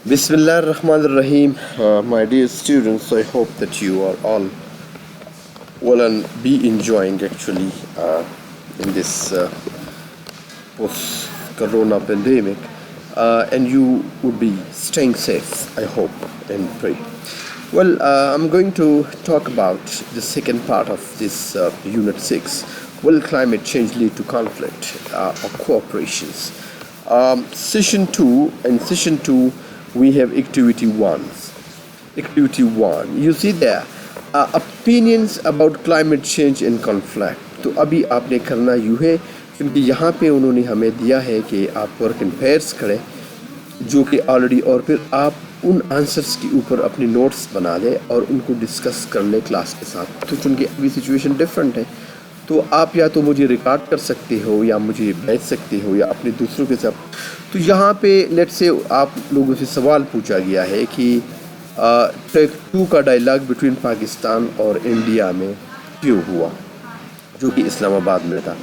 Bismillah ar-Rahman ar-Rahim. My dear students, I hope that you are all well and be enjoying actually in this post-corona pandemic, and you would be staying safe, I hope and pray. Well, I'm going to talk about the second part of this Unit 6. Will climate change lead to conflict or cooperations? Session 2, and Session 2 we have Activity 1. Activity 1, you see there, opinions about climate change and conflict. تو ابھی آپ نے کرنا یوں ہے کیونکہ یہاں پہ انہوں نے ہمیں دیا ہے کہ آپ ورک ان پیئرس کریں جو کہ آلریڈی، اور پھر آپ ان آنسرس کے اوپر اپنے نوٹس بنا لیں اور ان کو ڈسکس کر لیں کلاس کے ساتھ. تو چونکہ ابھی سچویشن ڈفرینٹ ہے تو آپ یا تو مجھے ریکارڈ کر سکتے ہو یا مجھے بھیج سکتے ہو یا اپنے دوسروں کے ساتھ. تو یہاں پہ لیٹ سے آپ لوگوں سے سوال پوچھا گیا ہے کہ ٹیک 2 کا ڈائلاگ بٹوین پاکستان اور انڈیا میں کیوں ہوا، جو کہ اسلام آباد میں تھا.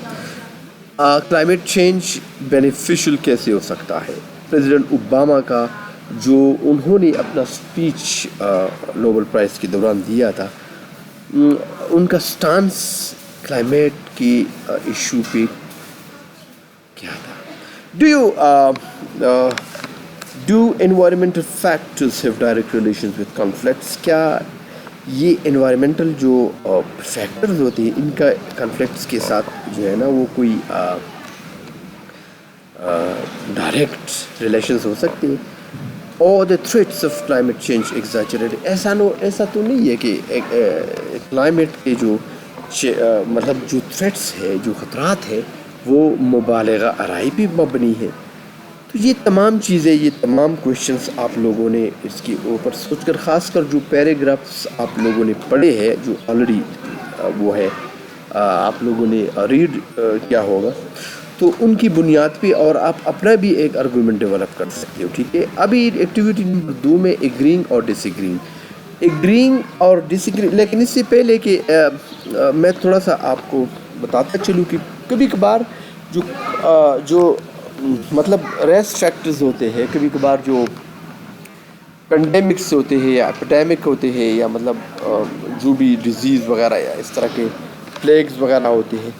کلائمیٹ چینج بینیفیشل کیسے ہو سکتا ہے؟ پریزیڈنٹ اوباما کا جو انہوں نے اپنا اسپیچ نوبل پرائز کے دوران دیا تھا، ان کا سٹانس کلائمیٹ کی ایشو پہ کیا تھا؟ Do environmental factors have direct relations with conflicts؟ کیا یہ انوائرمنٹل جو فیکٹرز ہوتے ہیں ان کا کنفلکٹس کے ساتھ جو ہے نا وہ کوئی ڈائریکٹ ریلیشنز ہو سکتے ہیں؟ اور the threats of climate change exaggerate؟ ایسا تو نہیں ہے کہ کلائمیٹ کے جو مطلب جو تھریٹس ہے، جو خطرات ہے، وہ مبالغہ آرائی پہ مبنی ہے. تو یہ تمام چیزیں، یہ تمام کوشچنس آپ لوگوں نے اس کے اوپر سوچ کر، خاص کر جو پیراگرافس آپ لوگوں نے پڑھے ہیں جو آلریڈی وہ ہے آپ لوگوں نے ریڈ کیا ہوگا، تو ان کی بنیاد پہ اور آپ اپنا بھی ایک آرگومنٹ ڈیولپ کر سکتے ہو. ٹھیک ہے، ابھی ایکٹیویٹی نمبر 2 میں اگرینگ اور ڈس ایگرینگ. لیکن اس سے پہلے کہ میں تھوڑا سا آپ کو بتاتا چلوں کہ کبھی کبھار جو مطلب ریسک فیکٹرز ہوتے ہیں، کبھی کبھار جو پینڈیمکس ہوتے ہیں یا ایپیڈیمک ہوتے ہیں یا مطلب جو بھی ڈیزیز وغیرہ یا اس طرح کے پلیگز وغیرہ ہوتے ہیں،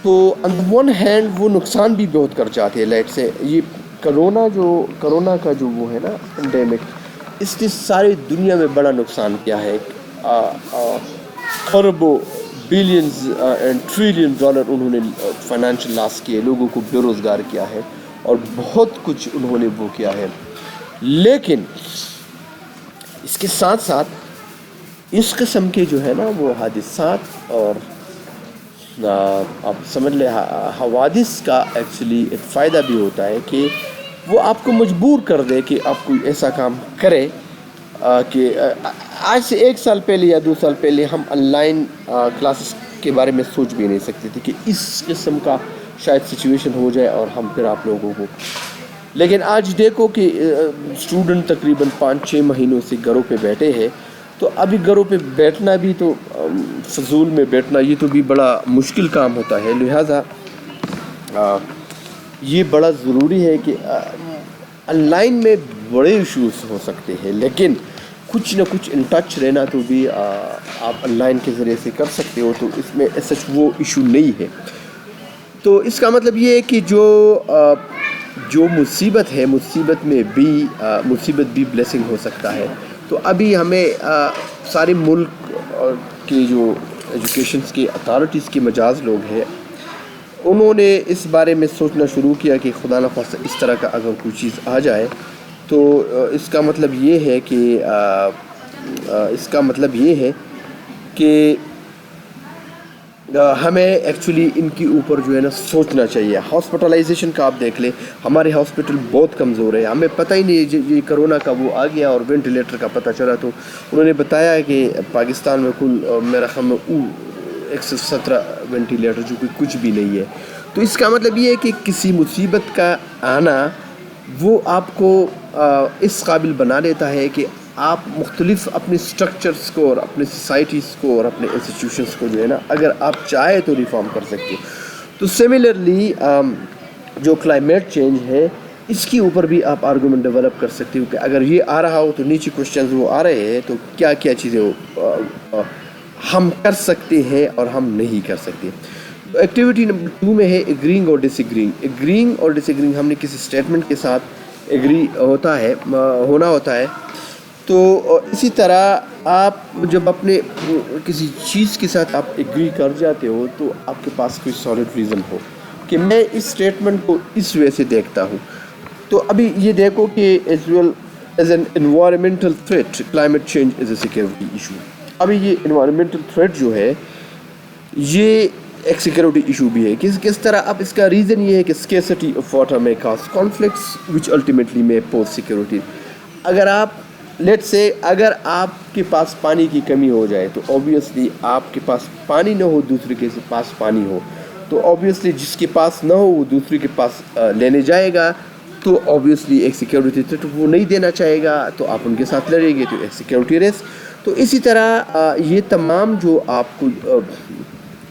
تو آن دا ون ہینڈ وہ نقصان بھی بہت کر جاتے ہیں. لائٹ سے یہ کرونا کا جو وہ ہے نا پینڈیمک، اس نے ساری دنیا میں بڑا نقصان کیا ہے. خربوں بلینز اینڈ ٹریلین ڈالر انہوں نے فائنینشیل لاس کیے، لوگوں کو بے روزگار کیا ہے اور بہت کچھ انہوں نے وہ کیا ہے. لیکن اس کے ساتھ ساتھ اس قسم کے جو ہے نا وہ حادثات اور آپ سمجھ لیں حوادث کا ایکچولی ایک فائدہ بھی ہوتا ہے کہ وہ آپ کو مجبور کر دے کہ آپ کوئی ایسا کام کرے کہ آج سے 1 سال پہلے یا 2 سال پہلے ہم آن لائن کلاسز کے بارے میں سوچ بھی نہیں سکتے تھے کہ اس قسم کا شاید سچویشن ہو جائے اور ہم پھر آپ لوگوں کو. لیکن آج دیکھو کہ اسٹوڈنٹ تقریباً 5-6 مہینوں سے گھروں پہ بیٹھے ہیں، تو ابھی گھروں پہ بیٹھنا بھی تو فضول میں بیٹھنا یہ تو بھی بڑا مشکل کام ہوتا ہے. لہٰذا یہ بڑا ضروری ہے کہ آن لائن میں بڑے ایشوز ہو سکتے ہیں، لیکن کچھ نہ کچھ ان ٹچ رہنا تو بھی آپ آن لائن کے ذریعے سے کر سکتے ہو. تو اس میں سچ وہ ایشو نہیں ہے. تو اس کا مطلب یہ ہے کہ جو مصیبت ہے، مصیبت بھی بلیسنگ ہو سکتا ہے. تو ابھی ہمیں سارے ملک کے جو ایجوکیشنس کے اتھارٹیز کے مجاز لوگ ہیں، انہوں نے اس بارے میں سوچنا شروع کیا کہ خدا نخواستہ اس طرح کا اگر کوئی چیز آ جائے تو اس کا مطلب یہ ہے کہ ہمیں ایکچولی ان کے اوپر جو ہے نا سوچنا چاہیے. ہاسپٹلائزیشن کا آپ دیکھ لیں، ہمارے ہاسپٹل بہت کمزور ہے. ہمیں پتہ ہی نہیں یہ کرونا کا وہ آ گیا اور وینٹیلیٹر کا پتہ چلا تو انہوں نے بتایا کہ پاکستان میں کل میرا خیال میں 117 وینٹیلیٹر، جو کہ کچھ بھی نہیں ہے. تو اس کا مطلب یہ ہے کہ کسی مصیبت کا آنا وہ آپ کو اس قابل بنا دیتا ہے کہ آپ مختلف اپنے سٹرکچرز کو اور اپنے سوسائٹیز کو اور اپنے انسٹیٹیوشنز کو جو ہے نا اگر آپ چاہے تو ریفارم کر سکتے. تو سملرلی جو کلائمیٹ چینج ہے اس کے اوپر بھی آپ آرگومنٹ ڈیولپ کر سکتے ہو کہ اگر یہ آ رہا ہو تو نیچے کوشچنز وہ آ رہے ہیں تو کیا کیا چیزیں ہم کر سکتے ہیں اور ہم نہیں کر سکتے. ایکٹیویٹی نمبر 2 میں ہے ایگرینگ اور ڈس ایگرینگ. ایگرینگ اور ڈس ایگرینگ ہم نے کسی اسٹیٹمنٹ کے ساتھ ایگری ہونا ہوتا ہے. تو اسی طرح آپ جب اپنے کسی چیز کے ساتھ آپ ایگری کر جاتے ہو تو آپ کے پاس کوئی سالڈ ریزن ہو کہ میں اس اسٹیٹمنٹ کو اس وجہ سے دیکھتا ہوں. تو ابھی یہ دیکھو کہ as an environmental threat climate change is a security issue. ابھی یہ انوائرمنٹل تھریٹ جو ہے یہ ایک سیکیورٹی ایشو بھی ہے. کس طرح؟ اب اس کا ریزن یہ ہے کہ اسکیسٹی آف واٹر میں کاز کانفلکٹس وچ الٹیمیٹلی میں پوز سیکیورٹی. اگر آپ لیٹ سے اگر آپ کے پاس پانی کی کمی ہو جائے تو اوبیسلی آپ کے پاس پانی نہ ہو دوسرے کے پاس پانی ہو تو اوبیسلی جس کے پاس نہ ہو وہ دوسرے کے پاس لینے جائے گا تو اوبیسلی ایک سیکیورٹی تھریٹ وہ نہیں دینا چاہے گا تو آپ ان کے ساتھ لڑیں گے تو ایک سیکیورٹی رسک. تو اسی طرح یہ تمام جو آپ کو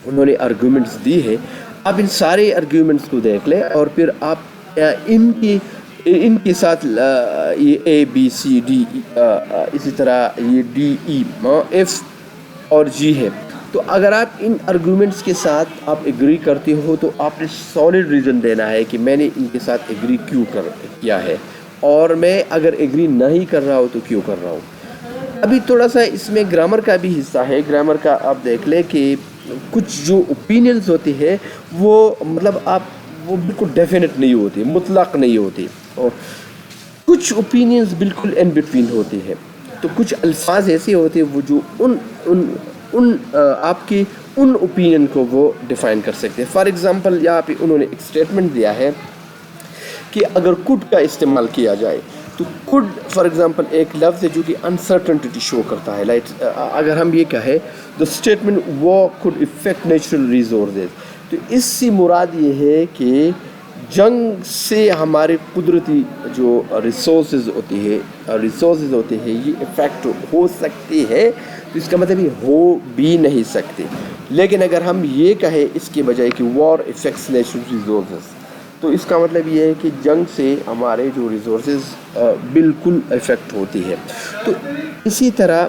انہوں نے آرگومنٹس دی ہے آپ ان سارے آرگومنٹس کو دیکھ لیں اور پھر آپ ان کے ساتھ یہ اے بی سی ڈی اسی طرح یہ ڈی ای ایف اور جی ہے. تو اگر آپ ان آرگومنٹس کے ساتھ آپ ایگری کرتے ہو تو آپ نے سالڈ ریزن دینا ہے کہ میں نے ان کے ساتھ ایگری کیوں کیا ہے اور میں اگر ایگری نہیں کر رہا ہوں تو کیوں کر رہا ہوں. ابھی تھوڑا سا اس میں گرامر کا بھی حصہ ہے. گرامر کا آپ دیکھ لیں کہ کچھ جو اوپینینز ہوتے ہیں وہ مطلب وہ بالکل ڈیفینٹ نہیں ہوتے, مطلق نہیں ہوتے, اور کچھ اوپینینز بالکل ان بٹوین ہوتے ہیں. تو کچھ الفاظ ایسے ہوتے ہیں وہ جو ان آپ کی ان اوپینین کو وہ ڈیفائن کر سکتے ہیں. فار ایگزامپل یہاں پہ انہوں نے ایک اسٹیٹمنٹ دیا ہے کہ اگر کوڈ کا استعمال کیا جائے تو کوڈ فار ایگزامپل ایک لفظ ہے جو کہ انسرٹنٹی شو کرتا ہے. اگر ہم یہ کہیں the statement war could affect natural resources تو اس سے مراد یہ ہے کہ جنگ سے ہمارے قدرتی جو ریسورسز ہوتے ہیں یہ افیکٹ ہو سکتے ہیں. تو اس کا مطلب یہ ہو بھی نہیں سکتے. لیکن اگر ہم یہ کہیں اس کے بجائے کہ وار افیکٹس نیچرل ریسورسز تو اس کا مطلب یہ ہے کہ جنگ سے ہمارے جو ریسورسز بالکل افیکٹ ہوتی ہے. تو اسی طرح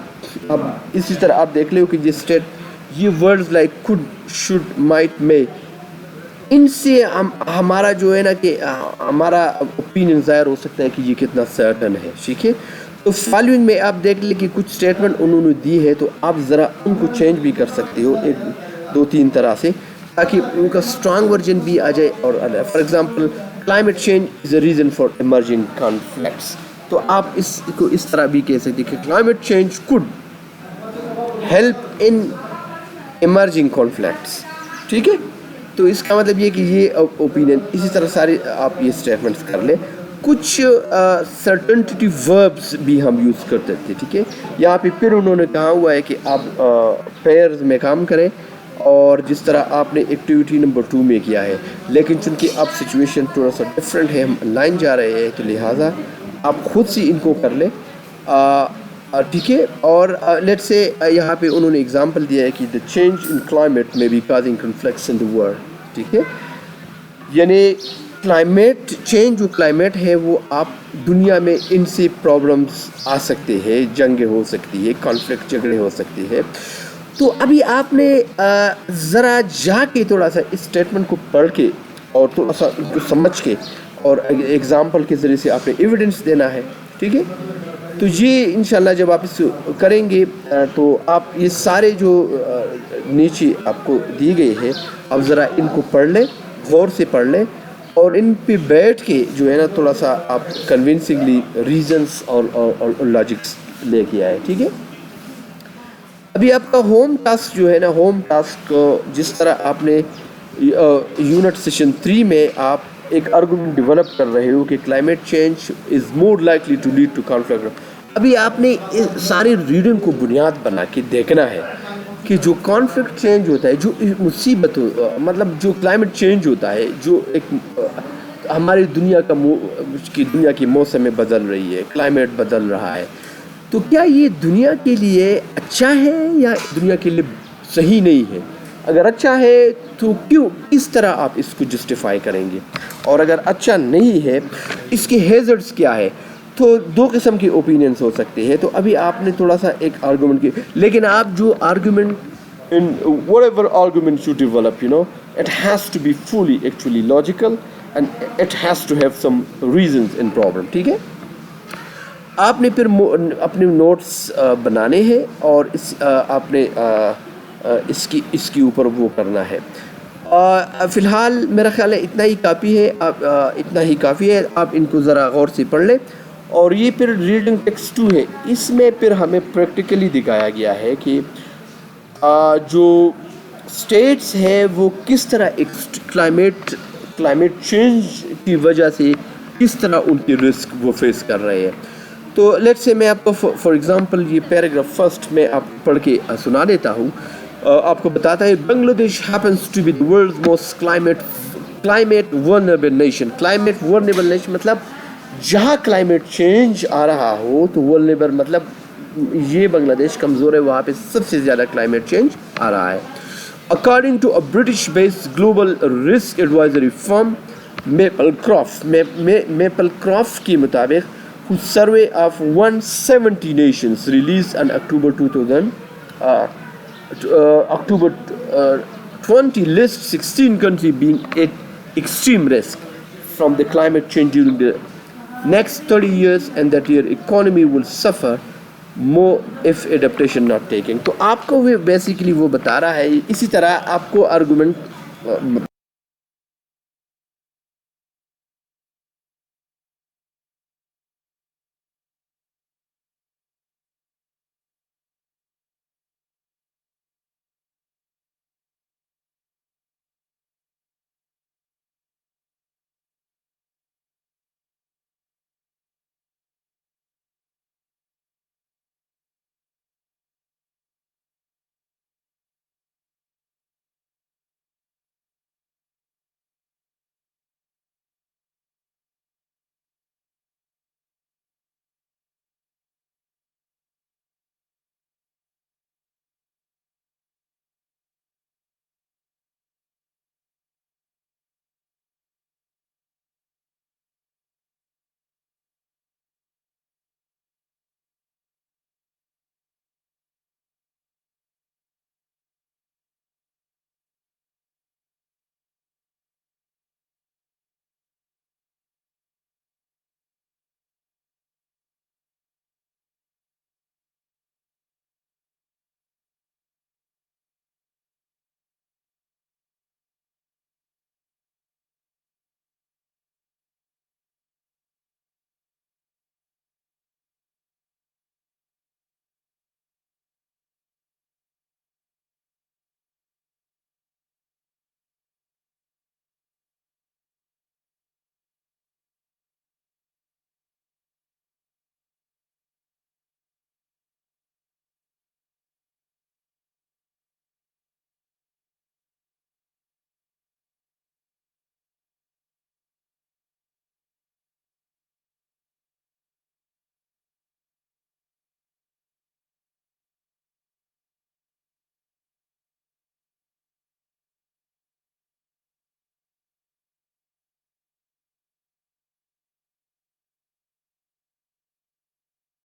آپ دیکھ لیں کہ یہ words like could, should, might, may ان سے ہمارا جو ہے نا کہ ہمارا اوپینین ظاہر ہو سکتا ہے کہ یہ کتنا سرٹن ہے. ٹھیک ہے. تو فالوئنگ میں آپ دیکھ لیں کہ کچھ اسٹیٹمنٹ انہوں نے دی ہے تو آپ ذرا ان کو چینج بھی کر سکتے ہو 2-3 طرح سے تاکہ ان کا اسٹرانگ ورژن بھی آ جائے. اور for example climate change is a reason for emerging conflicts تو آپ اس کو اس طرح بھی کہہ سکتے کہ climate change could help in emerging conflicts. ٹھیک ہے. تو اس کا مطلب یہ کہ یہ اوپینین. اسی طرح سارے آپ یہ اسٹیٹمنٹس کر لیں. کچھ سرٹنٹی وربس بھی ہم یوز کرتے تھے. ٹھیک ہے. یہاں پہ پھر انہوں نے کہا ہوا ہے کہ آپ پیئرز میں کام کریں اور جس طرح آپ نے ایکٹیویٹی نمبر 2 میں کیا ہے. لیکن چونکہ اب سچویشن تھوڑا سا ڈفرینٹ ہے, ہم لائن جا رہے ہیں تو لہٰذا آپ خود سے ان کو کر لیں. ٹھیک ہے. اور لیٹ سے یہاں پہ انہوں نے اگزامپل دیا ہے کہ the change in climate may be causing conflicts in the world. ٹھیک ہے. یعنی کلائمیٹ چینج جو کلائمیٹ ہے وہ آپ دنیا میں ان سے پرابلمس آ سکتے ہیں, جنگیں ہو سکتی ہے, کانفلکٹ جھگڑے ہو سکتے ہیں. تو ابھی آپ نے ذرا جا کے تھوڑا سا اس اسٹیٹمنٹ کو پڑھ کے اور تھوڑا سا ان کو سمجھ کے اور ایگزامپل کے ذریعے سے آپ نے ایویڈنس دینا ہے. ٹھیک ہے. تو یہ انشاءاللہ جب آپ اس کریں گے تو آپ یہ سارے جو نیچے آپ کو دی گئی ہے آپ ذرا ان کو پڑھ لیں, غور سے پڑھ لیں اور ان پہ بیٹھ کے جو ہے نا تھوڑا سا آپ کنونسنگلی ریزنس اور لاجکس لے کے آئے. ٹھیک ہے. ابھی آپ کا ہوم ٹاسک جو ہے نا, ہوم ٹاسک جس طرح آپ نے یونٹ سیشن 3 میں آپ ایک آرگومنٹ ڈیولپ کر رہے ہو کہ climate change is more likely to lead to conflict. ابھی آپ نے ساری ریڈنگ کو بنیاد بنا کے دیکھنا ہے کہ جو کانفلکٹ چینج ہوتا ہے, جو مصیبت مطلب جو کلائمیٹ چینج ہوتا ہے, جو ایک ہماری دنیا کی موسمیں بدل رہی ہے, کلائمیٹ بدل رہا ہے, تو کیا یہ دنیا کے لیے اچھا ہے یا دنیا کے لیے صحیح نہیں ہے؟ اگر اچھا ہے تو کیوں اس طرح آپ اس کو جسٹیفائی کریں گے, اور اگر اچھا نہیں ہے اس کے ہیزرڈس کیا ہے. تو دو قسم کے اوپینینس ہو سکتے ہیں. تو ابھی آپ نے تھوڑا سا ایک آرگومنٹ کی, لیکن آپ جو argument in whatever argument you develop, it has to be fully actually logical and it has to have some reasons in problem. ٹھیک ہے, آپ نے پھر اپنے نوٹس بنانے ہیں اور آپ نے اس کے اوپر وہ کرنا ہے. فی الحال میرا خیال ہے اتنا ہی کافی ہے. آپ ان کو ذرا غور سے پڑھ لیں. اور یہ پھر ریڈنگ ٹیکسٹ 2 ہے, اس میں پھر ہمیں پریکٹیکلی دکھایا گیا ہے کہ جو اسٹیٹس ہیں وہ کس طرح ایک کلائمیٹ چینج کی وجہ سے کس طرح ان کی رسک وہ فیس کر رہے ہیں. تو لیٹ سے میں آپ کو فار ایگزامپل یہ پیراگراف فرسٹ میں آپ پڑھ کے سنا دیتا ہوں. آپ کو بتاتا ہے Bangladesh happens to be the world's most climate vulnerable nation. Climate vulnerable nation مطلب جہاں کلائمیٹ چینج آ رہا ہو تو ورنیبل مطلب یہ بنگلہ دیش کمزور ہے, وہاں پہ سب سے زیادہ کلائمیٹ چینج آ رہا ہے. According to a British based global risk advisory firm Maplecroft کے مطابق whose survey of 170 nations released on October 20 lists 16 countries being at extreme risk from the climate change during the next 30 years, and that your economy will suffer more if adaptation not taken. تو آپ کو وہ basically وہ بتا رہا ہے, اسی طرح آپ کو آرگومنٹ